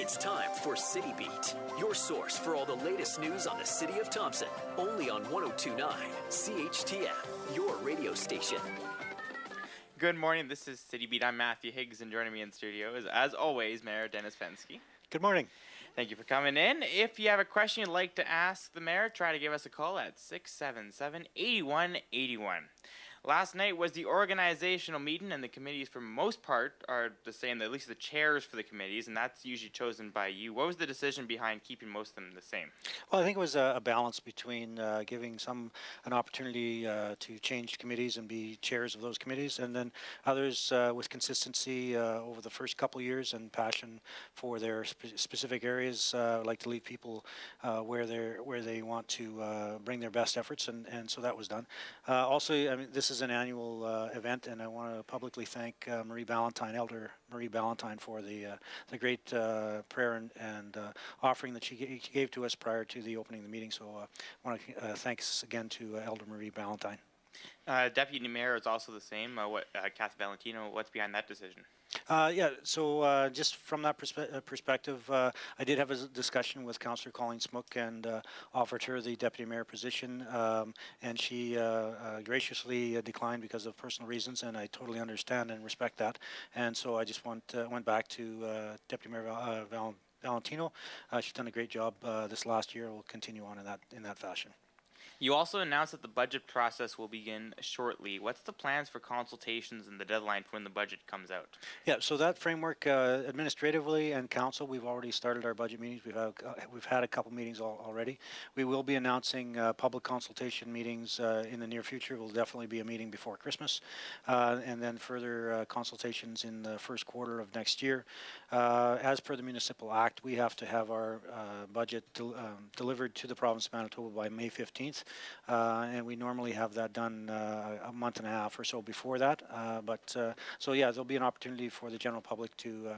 It's time for City Beat, your source for all the latest news on the city of Thompson. Only on 102.9 CHTM, your radio station. Good morning, this is City Beat. I'm Matthew Higgs, and joining me in studio is, as always, Mayor Dennis Fenske. Good morning. Thank you for coming in. If you have a question you'd like to ask the mayor, try to give us a call at 677-8181. Last night was the organizational meeting, and the committees, for most part, are the same, at least the chairs for the committees, and that's usually chosen by you. What was the decision behind keeping most of them the same? Well, I think it was a balance between giving some an opportunity to change committees and be chairs of those committees, and then others with consistency over the first couple of years and passion for their specific areas. Like to leave people where they want to bring their best efforts, and so that was done. Also, I mean, this is an annual event, and I want to publicly thank Marie Ballantyne, Elder Marie Ballantyne, for the great prayer and offering that she gave to us prior to the opening of the meeting. So I want to thanks again to Elder Marie Ballantyne. Deputy Mayor is also the same. Kathy Valentino, what's behind that decision? So just from that perspective, I did have a discussion with Councillor Colleen Smook and offered her the deputy mayor position, and she graciously declined because of personal reasons, and I totally understand and respect that. And so I just went back to Deputy Mayor Valentino. She's done a great job this last year. We'll continue on in that fashion. You also announced that the budget process will begin shortly. What's the plans for consultations and the deadline for when the budget comes out? Yeah, so that framework, administratively and council, we've already started our budget meetings. We've had a couple meetings already. We will be announcing public consultation meetings in the near future. Will definitely be a meeting before Christmas, and then further consultations in the first quarter of next year. As per the Municipal Act, we have to have our budget delivered to the province of Manitoba by May 15th. And we normally have that done a month and a half or so before that. So yeah, there'll be an opportunity for the general public to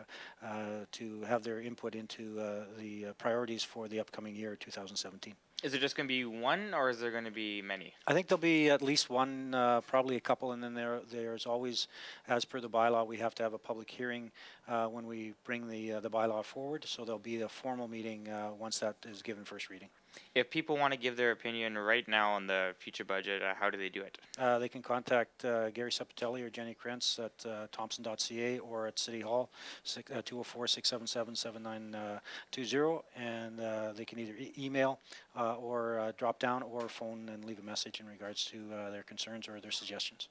have their input into the priorities for the upcoming year, 2017. Is it just going to be one, or is there going to be many? I think there'll be at least one, probably a couple, and then there's always, as per the bylaw, we have to have a public hearing when we bring the bylaw forward. So there'll be a formal meeting once that is given first reading. If people want to give their opinion right now on the future budget, how do they do it? They can contact Gary Sepatelli or Jenny Krentz at thompson.ca or at City Hall, 204-677-7920, and they can either email or drop down or phone and leave a message in regards to their concerns or their suggestions.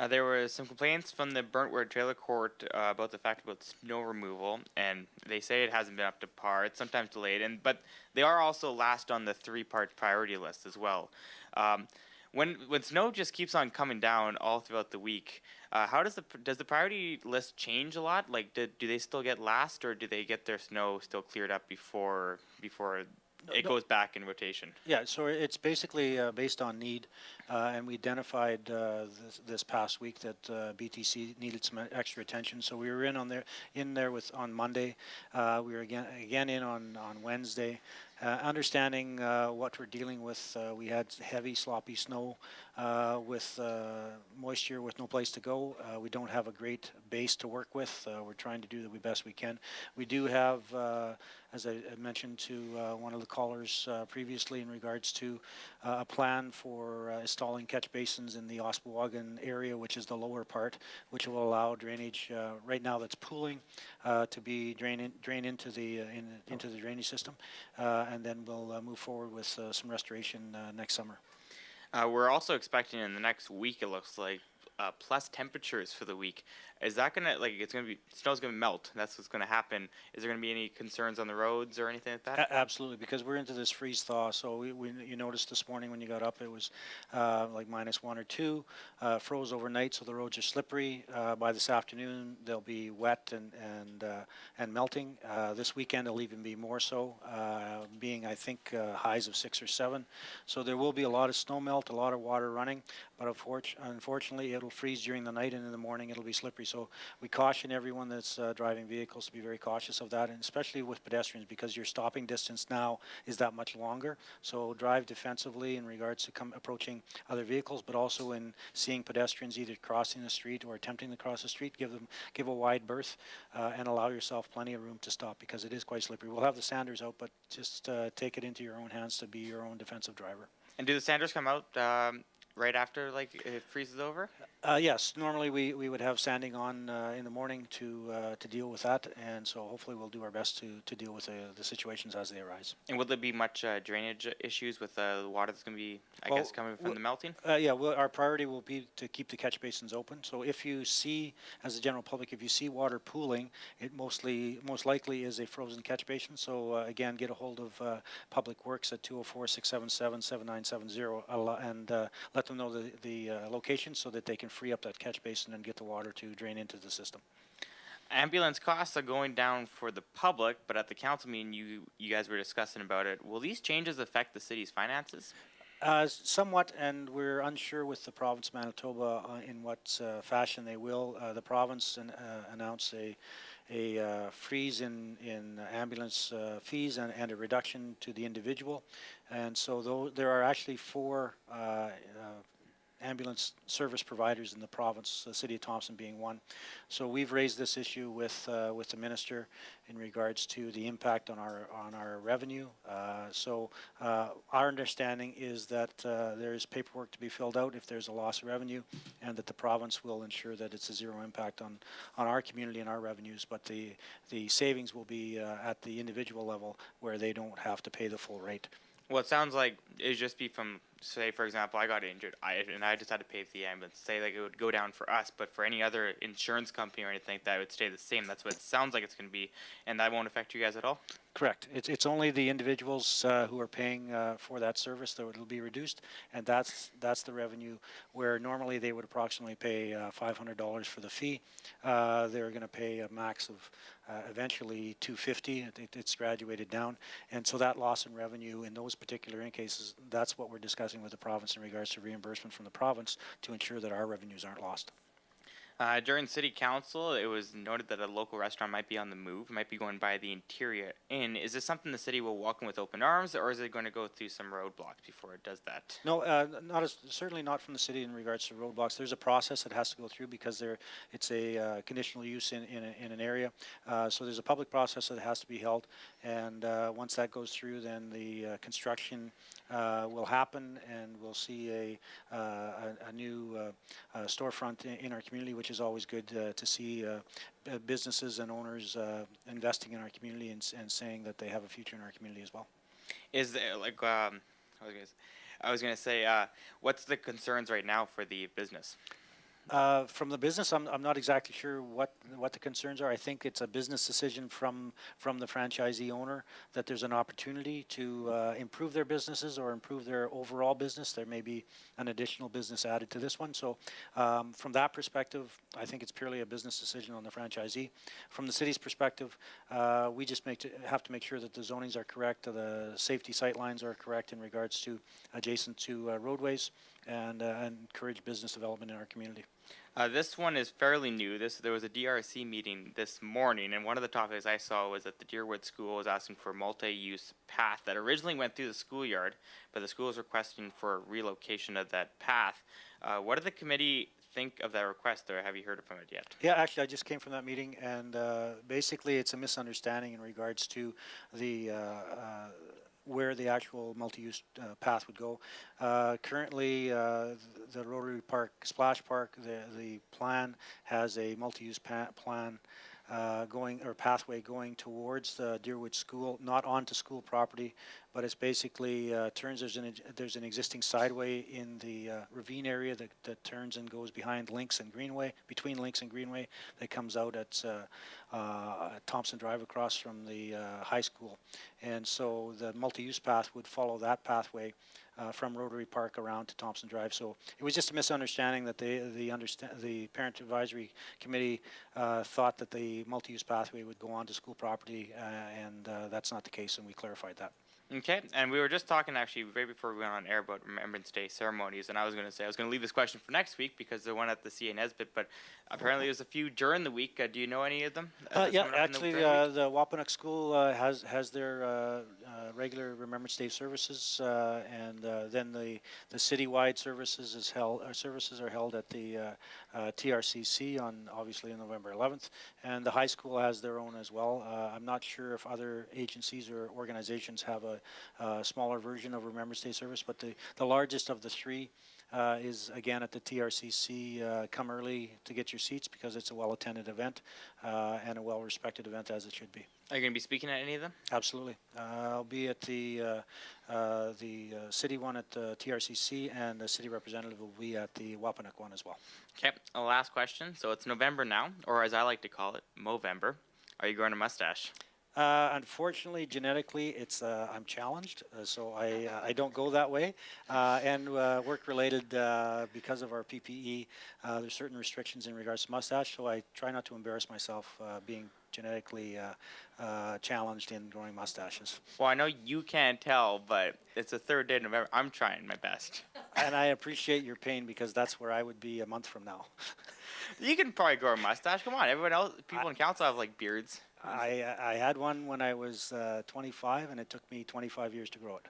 There were some complaints from the Burntwood Trailer Court about the fact about snow removal, and they say it hasn't been up to par. It's sometimes delayed, but they are also last on the three-part priority list as well. When snow just keeps on coming down all throughout the week, how does the priority list change a lot? Like, do they still get last, or do they get their snow still cleared up before it goes back in rotation? Yeah, so it's basically based on need, and we identified this past week that BTC needed some extra attention. So we were in there on Monday. We were again in on Wednesday. Understanding what we're dealing with, we had heavy, sloppy snow with moisture with no place to go. We don't have a great base to work with. We're trying to do the best we can. We do have, as I mentioned to one of the callers previously, in regards to a plan for installing catch basins in the Ospawagan area, which is the lower part, which will allow drainage right now that's pooling to be drain into the drainage system. And then we'll move forward with some restoration next summer. We're also expecting in the next week, it looks like, plus temperatures for the week. Is that gonna, snow's gonna melt? That's what's gonna happen. Is there gonna be any concerns on the roads or anything like that? Absolutely, because we're into this freeze thaw. So you noticed this morning when you got up, it was like -1 or 2, froze overnight, so the roads are slippery. By this afternoon, they'll be wet and melting. This weekend, it'll even be more so, being, I think, highs of 6 or 7. So there will be a lot of snow melt, a lot of water running. but unfortunately it'll freeze during the night, and in the morning it'll be slippery. So we caution everyone that's driving vehicles to be very cautious of that, and especially with pedestrians, because your stopping distance now is that much longer. So drive defensively in regards to approaching other vehicles, but also in seeing pedestrians either crossing the street or attempting to cross the street, give a wide berth and allow yourself plenty of room to stop, because it is quite slippery. We'll have the sanders out, but just take it into your own hands to be your own defensive driver. And do the sanders come out right after it freezes over? Yes, normally we would have sanding on in the morning to deal with that, and so hopefully we'll do our best to deal with the situations as they arise. And will there be much drainage issues with the water that's going to be, I guess, coming from the melting? Yeah, our priority will be to keep the catch basins open. So if you see, as the general public, if you see water pooling, it most likely is a frozen catch basin. So again, get a hold of Public Works at 204-677-7970 and let them know the location so that they can free up that catch basin and get the water to drain into the system. Ambulance costs are going down for the public, but at the council meeting, you guys were discussing about it. Will these changes affect the city's finances? Somewhat, and we're unsure with the province of Manitoba in what fashion they will. The province announced a freeze in ambulance fees and a reduction to the individual, and so there are actually 4 ambulance service providers in the province, the City of Thompson being one. So we've raised this issue with the minister in regards to the impact on our revenue. So our understanding is that there is paperwork to be filled out if there's a loss of revenue, and that the province will ensure that it's a zero impact on our community and our revenues, but the savings will be at the individual level where they don't have to pay the full rate. Well, it sounds like it'd just be from, say, for example, I got injured, and I just had to pay for the ambulance. Say, it would go down for us, but for any other insurance company or anything like that, it would stay the same. That's what it sounds like it's going to be, and that won't affect you guys at all? Correct. It's only the individuals who are paying for that service that it'll be reduced, and that's the revenue where normally they would approximately pay $500 for the fee. They're going to pay a max of eventually $250. It's graduated down, and so that loss in revenue in those particular cases, that's what we're discussing with the province in regards to reimbursement from the province to ensure that our revenues aren't lost. During city council, it was noted that a local restaurant might be on the move, might be going by the Interior Inn. Is this something the city will welcome with open arms, or is it going to go through some roadblocks before it does that? No, certainly not from the city in regards to roadblocks. There's a process that has to go through because it's a conditional use in an area. So there's a public process that has to be held, and once that goes through, then the construction will happen, and we'll see a new storefront in our community, which is always good to see businesses and owners investing in our community and saying that they have a future in our community as well. Is there, I was going to say, what's the concerns right now for the business? From the business, I'm not exactly sure what the concerns are. I think it's a business decision from the franchisee owner that there's an opportunity to improve their businesses or improve their overall business. There may be an additional business added to this one. So from that perspective, I think it's purely a business decision on the franchisee. From the city's perspective, we just have to make sure that the zonings are correct, the safety sight lines are correct in regards to adjacent to roadways, and encourage business development in our community. This one is fairly new. There was a DRC meeting this morning, and one of the topics I saw was that the Deerwood School was asking for a multi-use path that originally went through the schoolyard, but the school is requesting for relocation of that path. What did the committee think of that request, or have you heard from it yet? Yeah, actually, I just came from that meeting, and basically it's a misunderstanding in regards to the where the actual multi-use path would go. Currently, the Rotary Park Splash Park, the plan has a multi-use plan pathway going towards the Deerwood School, not onto school property, but it's basically turns. There's an existing sideway in the ravine area that turns and goes behind Links and Greenway, between Links and Greenway, that comes out at Thompson Drive across from the high school, and so the multi-use path would follow that pathway from Rotary Park around to Thompson Drive. So it was just a misunderstanding that the Parent Advisory Committee thought that the multi-use pathway would go on to school property, and that's not the case, and we clarified that. Okay, and we were just talking actually right before we went on air about Remembrance Day ceremonies, and I was going to leave this question for next week because the one at the CA Nesbitt, but apparently there's a few during the week. Do you know any of them? Yeah, actually, the Wapanuck School has their regular Remembrance Day services, and then the citywide services are held at the TRCC on November 11th, and the high school has their own as well. I'm not sure if other agencies or organizations have a smaller version of Remembrance Day service, but the largest of the three is again at the TRCC. Come early to get your seats because it's a well-attended event and a well-respected event as it should be. Are you going to be speaking at any of them? Absolutely. I'll be at the city one at the TRCC, and the city representative will be at the Wapanuck one as well. Okay, last question. So it's November now, or as I like to call it, Movember. Are you growing a mustache? Unfortunately, genetically, I'm challenged, so I don't go that way. And work-related, because of our PPE, there's certain restrictions in regards to mustache, so I try not to embarrass myself being genetically challenged in growing mustaches. Well, I know you can't tell, but it's the third day of November. I'm trying my best. And I appreciate your pain because that's where I would be a month from now. You can probably grow a mustache. Come on, everyone else, people in council have like beards. I had one when I was 25, and it took me 25 years to grow it.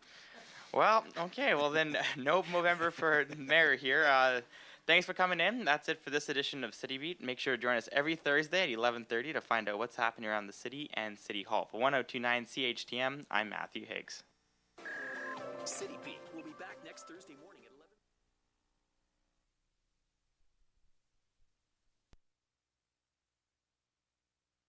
Well, okay. Well, then, no Movember for Mayor here. Thanks for coming in. That's it for this edition of City Beat. Make sure to join us every Thursday at 11:30 to find out what's happening around the city and City Hall. For 1029 CHTM, I'm Matthew Higgs. City Beat will be back next Thursday.